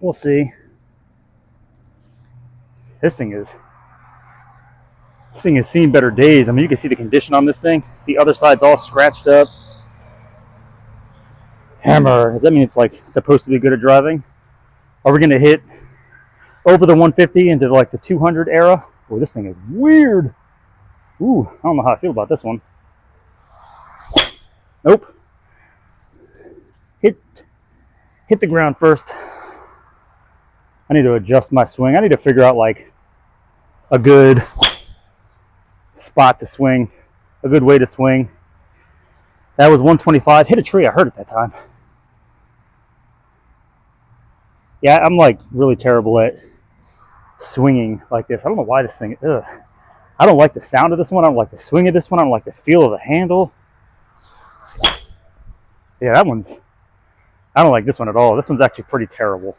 We'll see. This thing has seen better days. I mean, you can see the condition on this thing. The other side's all scratched up. Hammer. Does that mean it's like supposed to be good at driving? Are we going to hit over the 150 into like the 200 era? Oh, this thing is weird. Ooh, I don't know how I feel about this one. Nope. Hit the ground first. I need to adjust my swing. I need to figure out like a good spot to swing, a good way to swing. That was 125. Hit a tree. I heard it that time. Yeah, I'm like really terrible at swinging like this. I don't know why this thing. Ugh. I don't like the sound of this one. I don't like the swing of this one. I don't like the feel of the handle. Yeah, that one's. I don't like this one at all. This one's actually pretty terrible.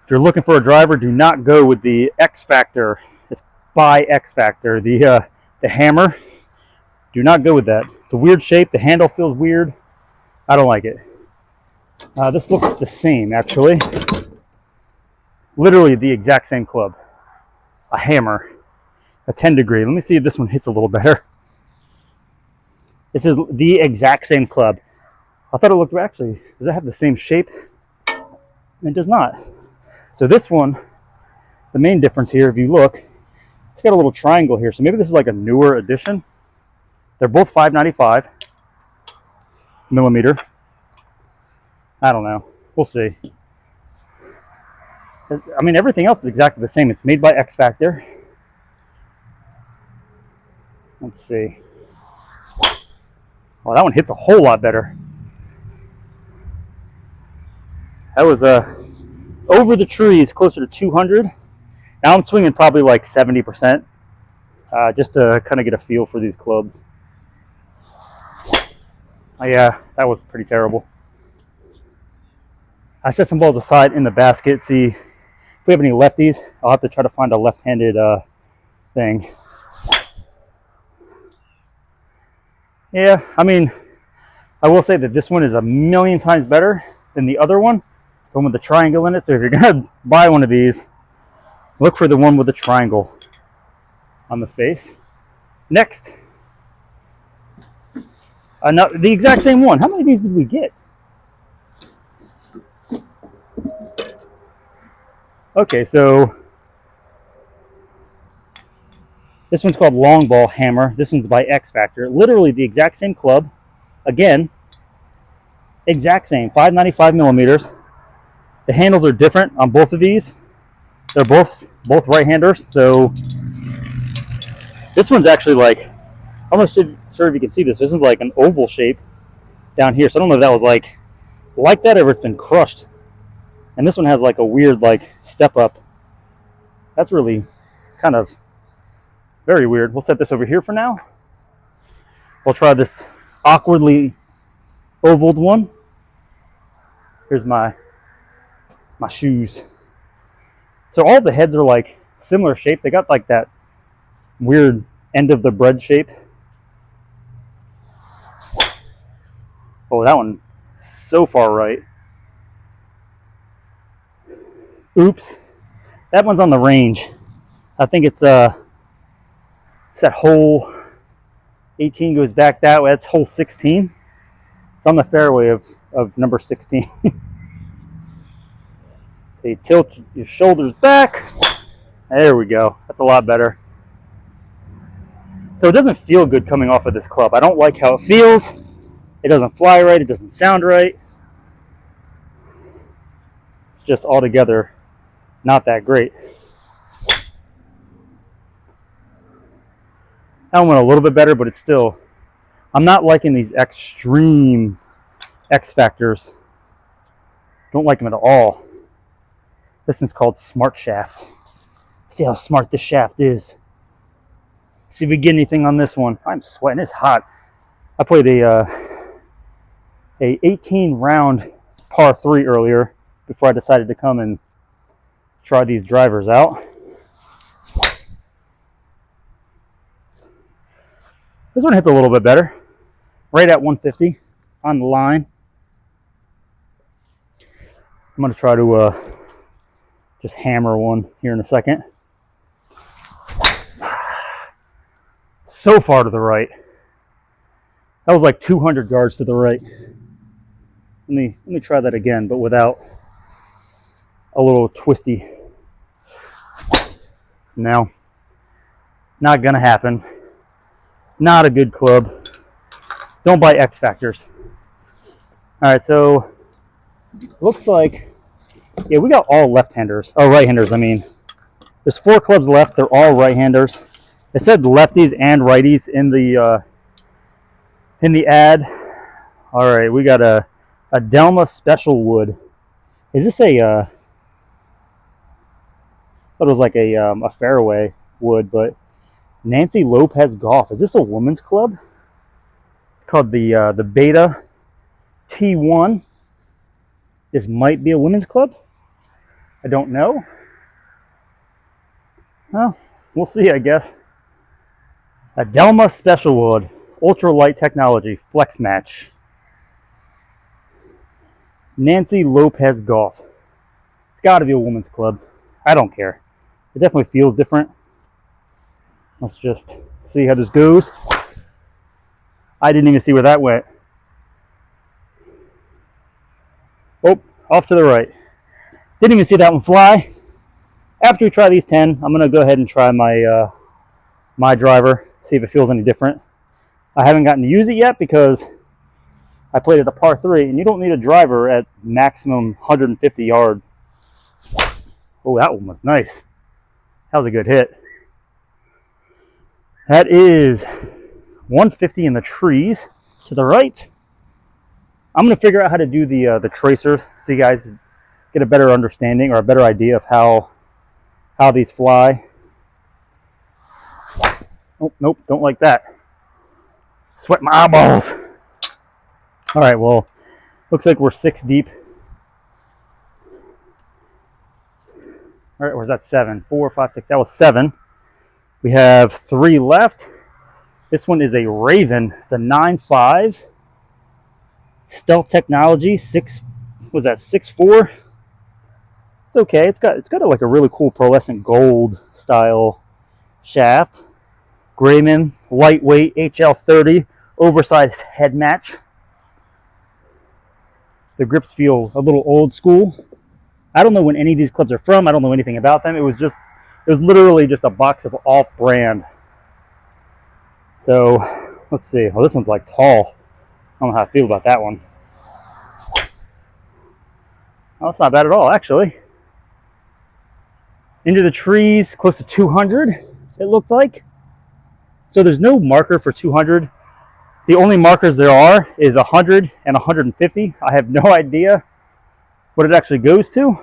If you're looking for a driver, do not go with the X Factor. It's by X Factor. The hammer. Do not go with that. It's a weird shape. The handle feels weird. I don't like it. This looks the same, actually. Literally the exact same club. A hammer. A 10 degree. Let me see if this one hits a little better. This is the exact same club. I thought it looked, actually, does it have the same shape? It does not. So this one, the main difference here, if you look, it's got a little triangle here. So maybe this is like a newer edition. They're both 595 millimeter. I don't know. We'll see. I mean, everything else is exactly the same. It's made by X Factor. Let's see. Oh, that one hits a whole lot better. That was over the trees, closer to 200. Now I'm swinging probably like 70%, just to kind of get a feel for these clubs. Oh, yeah, that was pretty terrible. I set some balls aside in the basket. See if we have any lefties. I'll have to try to find a left-handed thing. Yeah, I mean, I will say that this one is a million times better than the other one, the one with the triangle in it. So if you're gonna buy one of these, look for the one with the triangle on the face. Next, the exact same one. How many of these did we get? Okay, so this one's called Long Ball Hammer. This one's by X Factor. Literally the exact same club. Again, exact same, 595 millimeters. The handles are different on both of these. They're both right-handers. So this one's actually like, I'm not sure if you can see this. This one's like an oval shape down here. So I don't know if that was like that or if it's been crushed. And this one has like a weird like step up. That's really kind of very weird. We'll set this over here for now. We'll try this awkwardly ovaled one. Here's my shoes. So all the heads are like similar shape. They got like that weird end of the bread shape. Oh, that one so far right. Oops. That one's on the range. I think it's that hole 18 goes back that way. That's hole 16. It's on the fairway of number 16. So you tilt your shoulders back. There we go. That's a lot better. So it doesn't feel good coming off of this club. I don't like how it feels. It doesn't fly right. It doesn't sound right. It's just altogether not that great. That one went a little bit better, but it's still, I'm not liking these extreme X Factors. Don't like them at all. This one's called Smart Shaft. See how smart this shaft is. See if we get anything on this one. I'm sweating. It's hot. I played a 18 round par 3 earlier before I decided to come and try these drivers out. This one hits a little bit better. Right at 150 on the line. I'm going to try to just hammer one here in a second. So far to the right. That was like 200 yards to the right. Let me try that again, but without a little twisty. No, not gonna happen. Not a good club. Don't buy X Factors. All right, so looks like, yeah, we got all left-handers, or right-handers, I mean. There's 4 clubs left, they're all right-handers. It said lefties and righties in the ad. All right, we got a Delma Special Wood. Is this a, I thought it was like a fairway wood, but Nancy Lopez Golf. Is this a women's club? It's called the Beta T1. This might be a women's club. I don't know. Well, we'll see, I guess. A Delma Special Wood, ultra light technology, flex match. Nancy Lopez Golf. It's got to be a women's club. I don't care. It definitely feels different. Let's just see how this goes. I didn't even see where that went. Oh, off to the right. Didn't even see that one fly. After we try these 10, I'm going to go ahead and try my my driver, see if it feels any different. I haven't gotten to use it yet because I played at a par 3, and you don't need a driver at maximum 150 yard. Oh, that one was nice. That was a good hit. That is 150 in the trees to the right. I'm going to figure out how to do the tracers so you guys get a better understanding or a better idea of how these fly. Oh, nope, don't like that. Sweat my eyeballs. All right, well, looks like we're 6 deep. All right, where's that? 7, 4, 5, 6. That was 7. We have 3 left. This one is a Raven. It's a 9.5. Stealth Technology. 6. Was that 6.4? It's okay. It's got like a really cool pearlescent gold style shaft. Grayman, lightweight, HL30, oversized head match. The grips feel a little old school. I don't know when any of these clubs are from. I don't know anything about them. It was literally just a box of off-brand. So let's see. Oh, this one's like tall. I don't know how I feel about that one. Oh, that's not bad at all, actually. Into the trees, close to 200, it looked like. So there's no marker for 200. The only markers there are is 100 and 150. I have no idea what it actually goes to.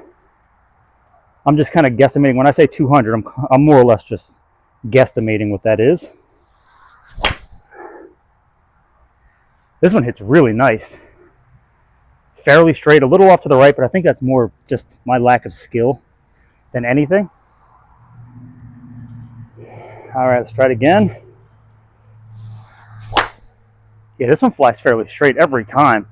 I'm just kind of guesstimating. When I say 200, I'm more or less just guesstimating what that is. This one hits really nice. Fairly straight, a little off to the right, but I think that's more just my lack of skill than anything. All right, let's try it again. Yeah, this one flies fairly straight every time.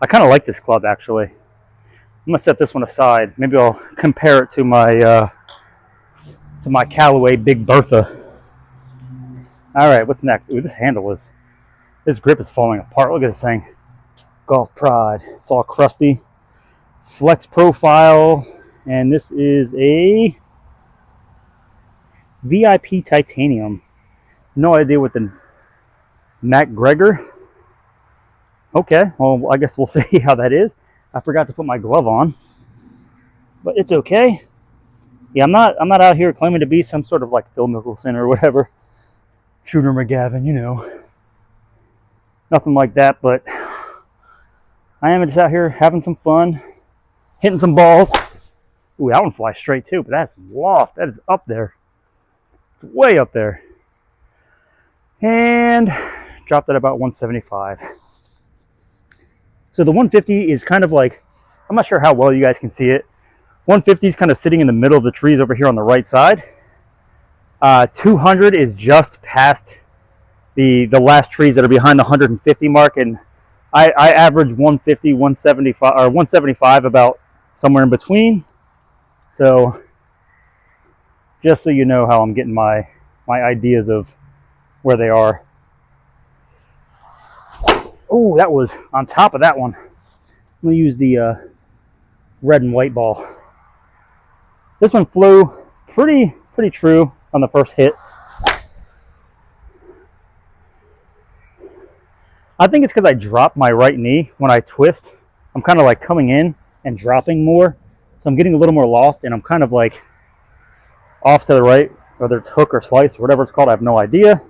I kind of like this club, actually. I'm gonna set this one aside. Maybe I'll compare it to my Callaway Big Bertha. All right, what's next? Ooh, this grip is falling apart. Look at this thing. Golf Pride. It's all crusty. Flex profile, and this is a VIP titanium. No idea what the MacGregor. Okay, well, I guess we'll see how that is. I forgot to put my glove on, but it's okay. Yeah, I'm not out here claiming to be some sort of like Phil Mickelson or whatever, Shooter McGavin, you know, nothing like that. But I am just out here having some fun, hitting some balls. Ooh, that one flies straight too, but that's loft. That is up there. It's way up there. And dropped at about 175. So the 150 is kind of like, I'm not sure how well you guys can see it. 150 is kind of sitting in the middle of the trees over here on the right side. 200 is just past the last trees that are behind the 150 mark, and I average 150, 175, or 175 about somewhere in between. So just so you know how I'm getting my ideas of where they are. Oh, that was on top of that one. I'm gonna use the red and white ball. This one flew pretty true on the first hit. I think it's because I dropped my right knee when I twist. I'm kind of like coming in and dropping more, so I'm getting a little more loft, and I'm kind of like off to the right, whether it's hook or slice or whatever it's called. I have no idea.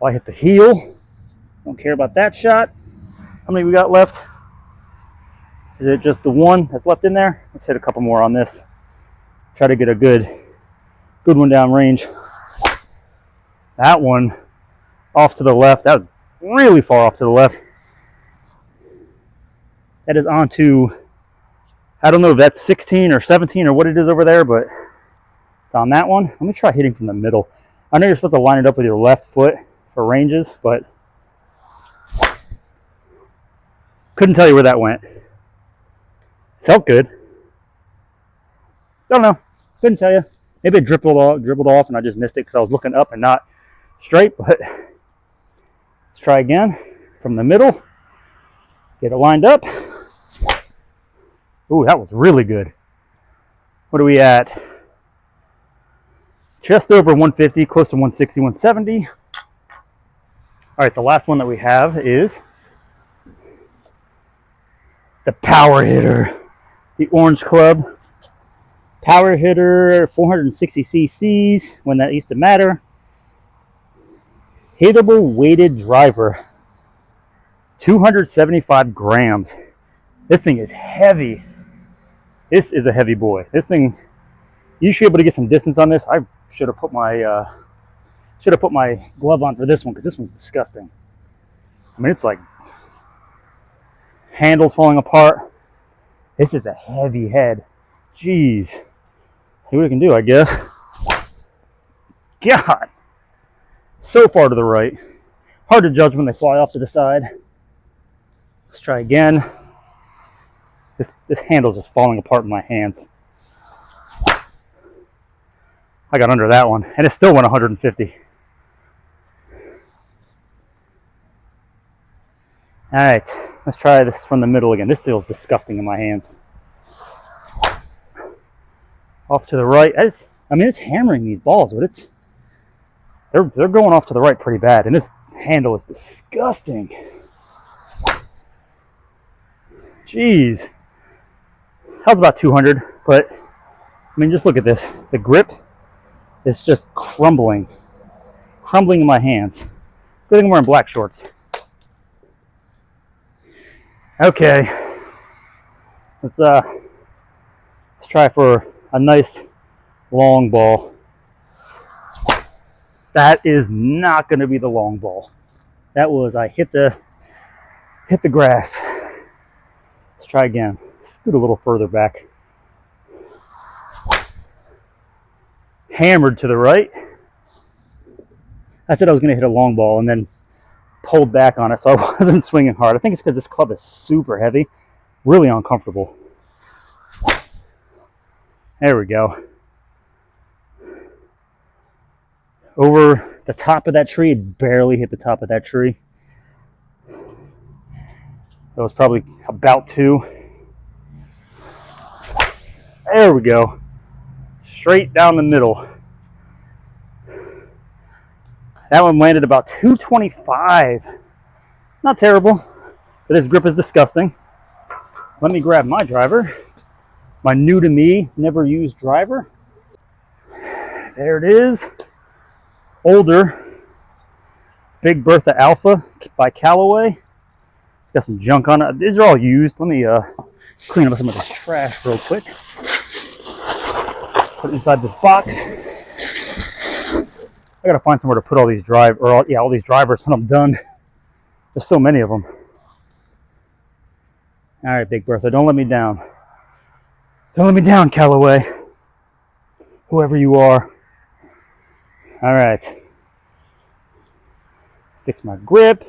I hit the heel. Don't care about that shot. How many we got left? Is it just the one that's left in there? Let's hit a couple more on this. Try to get a good one down range. That one off to the left. That was really far off to the left. That is onto, I don't know if that's 16 or 17 or what it is over there, but it's on that one. Let me try hitting from the middle. I know you're supposed to line it up with your left foot for ranges, but couldn't tell you where that went. Felt good. Don't know. Couldn't tell you. Maybe it dribbled off and I just missed it because I was looking up and not straight, but let's try again from the middle. Get it lined up. Ooh, that was really good. What are we at? Just over 150, close to 160, 170. All right, the last one that we have is the Power Hitter, the Orange Club. Power Hitter, 460 cc's, when that used to matter. Hittable weighted driver, 275 grams. This thing is heavy. This is a heavy boy. This thing, you should be able to get some distance on this. I should have put my glove on for this one because this one's disgusting. I mean, it's like handles falling apart. This is a heavy head. Jeez. See what we can do, I guess. God. So far to the right. Hard to judge when they fly off to the side. Let's try again. This handle's just falling apart in my hands. I got under that one, and it still went 150. All right, let's try this from the middle again. This feels disgusting in my hands. Off to the right. I mean, it's hammering these balls, but they're going off to the right pretty bad, and this handle is disgusting. Jeez. That was about 200, but I mean, just look at this. The grip is just crumbling in my hands. Good thing I'm wearing black shorts. Okay, let's try for a nice long ball. That is not going to be the long ball. That was, I hit the grass. Let's try again. Scoot a little further back. Hammered to the right. I said I was going to hit a long ball and then pulled back on it, so I wasn't swinging hard. I think it's because this club is super heavy, really uncomfortable. There we go. Over the top of that tree, it barely hit the top of that tree. That was probably about 2. There we go. Straight down the middle. That one landed about 225. Not terrible, but this grip is disgusting. Let me grab my driver. My new to me, never used driver. There it is. Older. Big Bertha Alpha by Callaway. Got some junk on it. These are all used. Let me clean up some of this trash real quick. Put it inside this box. I gotta find somewhere to put all these all these drivers when I'm done. There's so many of them. All right, Big Bertha, don't let me down. Don't let me down, Callaway. Whoever you are. All right. Fix my grip.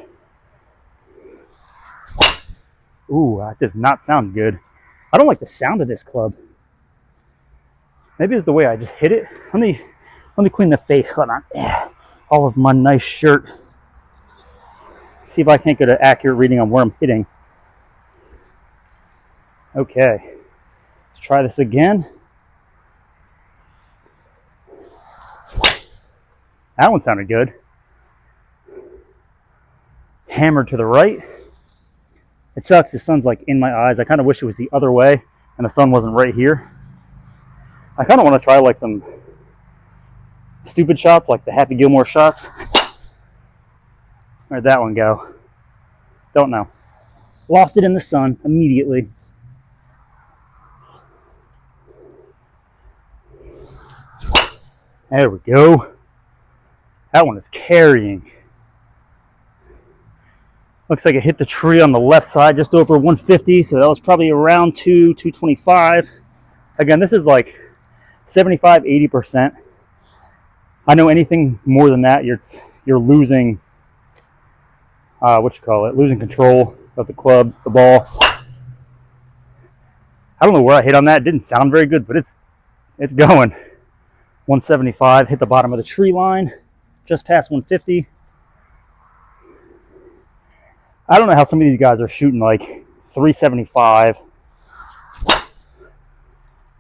Ooh, that does not sound good. I don't like the sound of this club. Maybe it's the way I just hit it. Let me clean the face. Hold on. All of my nice shirt. See if I can't get an accurate reading on where I'm hitting. Okay. Let's try this again. That one sounded good. Hammered to the right. It sucks. The sun's like in my eyes. I kind of wish it was the other way and the sun wasn't right here. I kind of want to try like some stupid shots, like the Happy Gilmore shots. Where'd that one go? Don't know. Lost it in the sun immediately. There we go. That one is carrying. Looks like it hit the tree on the left side, just over 150. So that was probably around 225. Again, this is like 75, 80%. I know anything more than that, you're losing, losing control of the club, the ball. I don't know where I hit on that. It didn't sound very good, but it's going. 175, hit the bottom of the tree line, just past 150. I don't know how some of these guys are shooting like 375.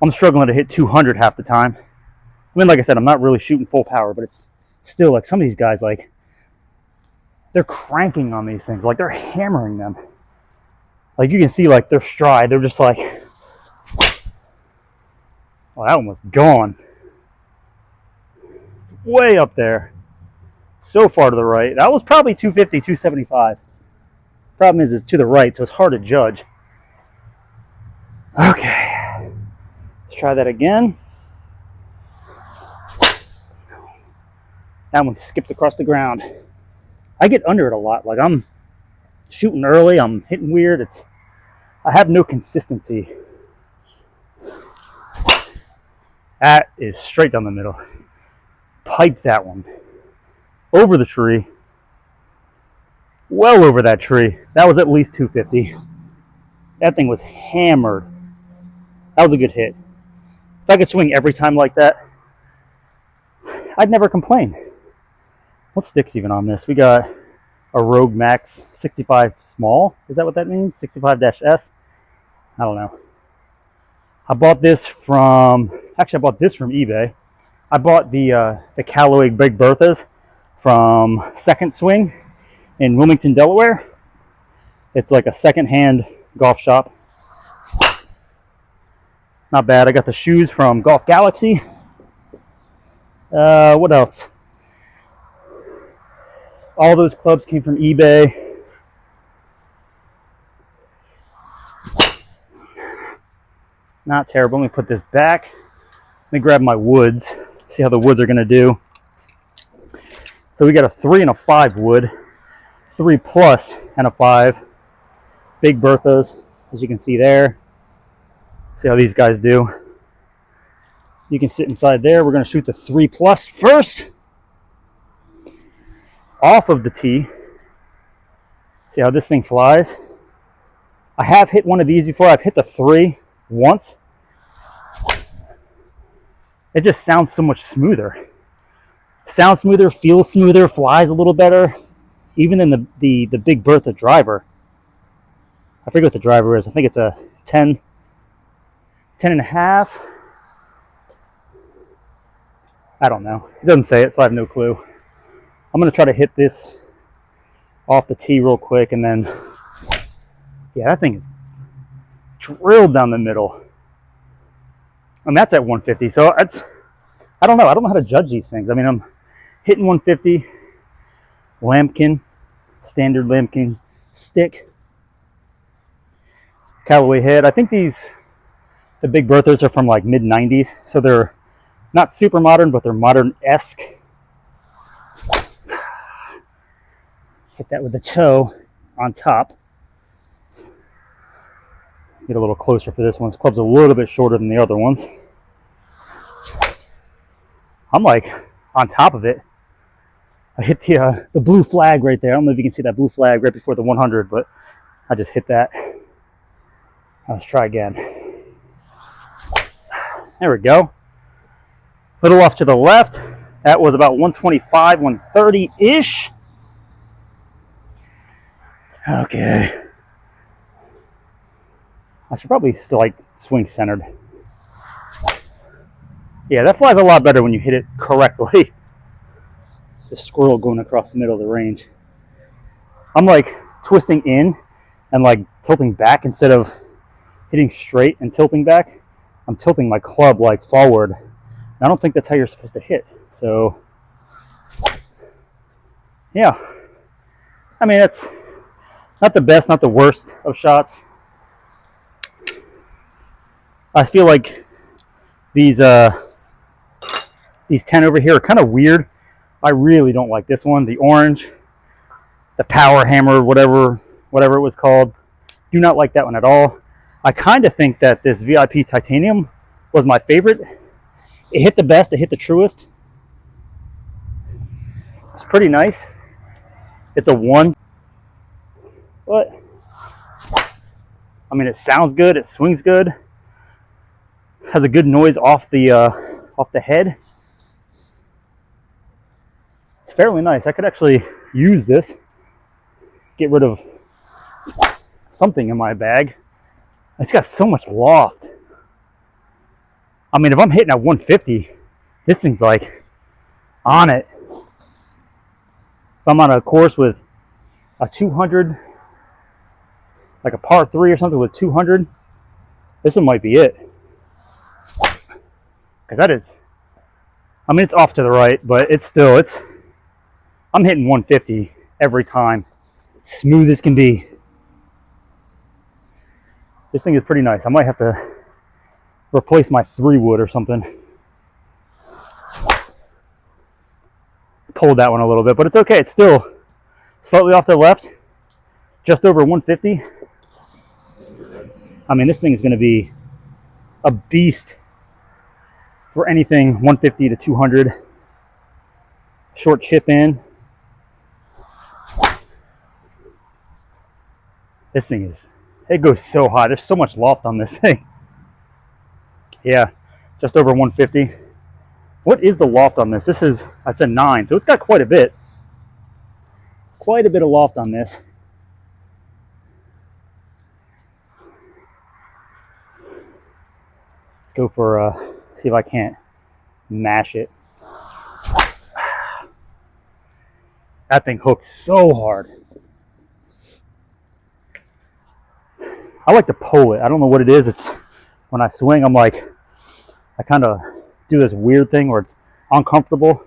I'm struggling to hit 200 half the time. I mean, like I said, I'm not really shooting full power, but it's still like some of these guys, like, they're cranking on these things. Like, they're hammering them. Like, you can see, like, their stride. They're just like, well, that one was gone. It's way up there. So far to the right. That was probably 250, 275. Problem is, it's to the right, so it's hard to judge. Okay. Let's try that again. That one skipped across the ground. I get under it a lot. Like, I'm shooting early, I'm hitting weird. I have no consistency. That is straight down the middle. Piped that one. Over the tree. Well over that tree. That was at least 250. That thing was hammered. That was a good hit. If I could swing every time like that, I'd never complain. What stick's even on this? We got a Rogue Max 65 small. Is that what that means? 65-S? I don't know. I bought this from eBay. I bought the Callaway Big Berthas from Second Swing in Wilmington, Delaware. It's like a second-hand golf shop. Not bad. I got the shoes from Golf Galaxy. What else? All those clubs came from eBay. Not terrible. Let me put this back. Let me grab my woods. See how the woods are going to do. So we got a 3 and a 5 wood. 3 plus and a 5. Big Berthas, as you can see there. See how these guys do. You can sit inside there. We're going to shoot the 3 plus first. Off of the tee. See how this thing flies? I have hit one of these before. I've hit the 3 once. It just sounds so much smoother. Sounds smoother, feels smoother, flies a little better. Even than the Big Bertha driver. I forget what the driver is. I think it's a 10 and a half. I don't know. It doesn't say it, so I have no clue. I'm going to try to hit this off the tee real quick, and then, yeah, that thing is drilled down the middle. And that's at 150, so I don't know. I don't know how to judge these things. I mean, I'm hitting 150, lambkin, standard lambkin stick, Callaway head. I think the Big Berthas are from like mid-90s, so they're not super modern, but they're modern-esque. Hit that with the toe on top. Get a little closer for this one. This club's a little bit shorter than the other ones. I'm like on top of it. I hit the blue flag right there. I don't know if you can see that blue flag right before the 100, but I just hit that. Let's try again. There we go. A little off to the left. That was about 125, 130-ish. Okay. I should probably still like swing centered. Yeah, that flies a lot better when you hit it correctly. The squirrel going across the middle of the range. I'm like twisting in and like tilting back instead of hitting straight and tilting back. I'm tilting my club like forward. I don't think that's how you're supposed to hit. So, yeah. I mean, it's not the best, not the worst of shots. I feel like these 10 over here are kind of weird. I really don't like this one. The orange, the power hammer, whatever it was called. Do not like that one at all. I kind of think that this VIP titanium was my favorite. It hit the best, it hit the truest. It's pretty nice. It's a 1. But I mean, it sounds good, it swings good. Has a good noise off the head. It's fairly nice. I could actually use this. Get rid of something in my bag. It's got so much loft. I mean, if I'm hitting at 150, this thing's like on it. If I'm on a course with a 200, like a par 3 or something with 200, this one might be it. Because that is, I mean, it's off to the right, but it's still, I'm hitting 150 every time. Smooth as can be. This thing is pretty nice. I might have to replace my 3-wood or something. Pulled that one a little bit, but it's okay. It's still slightly off to the left, just over 150. I mean, this thing is going to be a beast for anything 150 to 200. Short chip in. This thing is, it goes so high. There's so much loft on this thing. Yeah, just over 150. What is the loft on this? This is, that's a 9, so it's got quite a bit. Quite a bit of loft on this. Let's go for, see if I can't mash it. That thing hooks so hard. I like to pull it. I don't know what it is. It's when I swing, I'm like, I kind of do this weird thing where it's uncomfortable.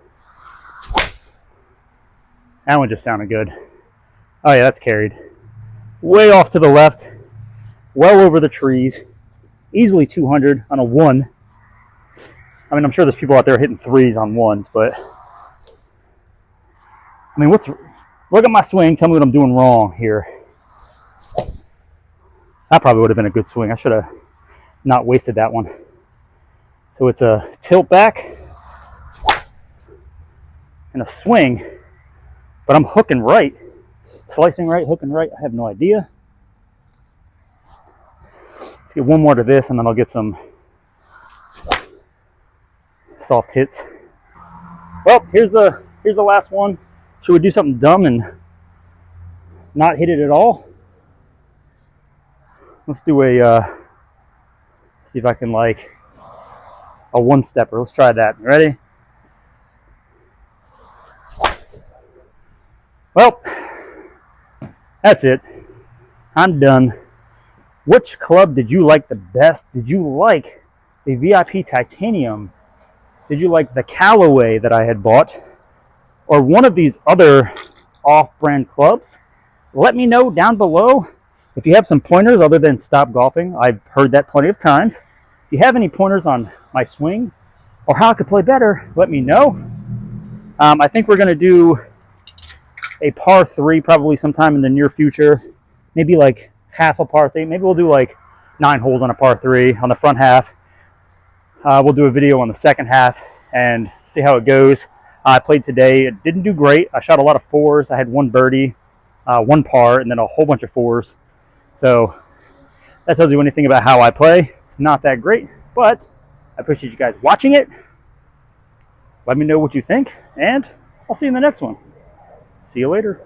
That one just sounded good. Oh yeah, that's carried. Way off to the left, well over the trees, easily 200 on a 1. I mean, I'm sure there's people out there hitting 3s on 1s, but I mean, look at my swing. Tell me what I'm doing wrong here. That probably would have been a good swing. I should have not wasted that one. So it's a tilt back and a swing, but I'm hooking right. Slicing right, hooking right, I have no idea. Let's get one more to this and then I'll get some soft hits. Well, here's the last one. Should we do something dumb and not hit it at all? Let's do see if I can like a 1-stepper. Let's try that. Ready? Well, that's it. I'm done. Which club did you like the best? Did you like the VIP Titanium? Did you like the Callaway that I had bought? Or one of these other off-brand clubs? Let me know down below. If you have some pointers other than stop golfing, I've heard that plenty of times. If you have any pointers on my swing or how I could play better, let me know. I think we're going to do a par 3 probably sometime in the near future. Maybe like half a par 3. Maybe we'll do like 9 holes on a par 3 on the front half. We'll do a video on the second half and see how it goes. I played today. It didn't do great. I shot a lot of 4s. I had 1 birdie, 1 par, and then a whole bunch of 4s. So that tells you anything about how I play. It's not that great, but I appreciate you guys watching it. Let me know what you think, and I'll see you in the next one. See you later.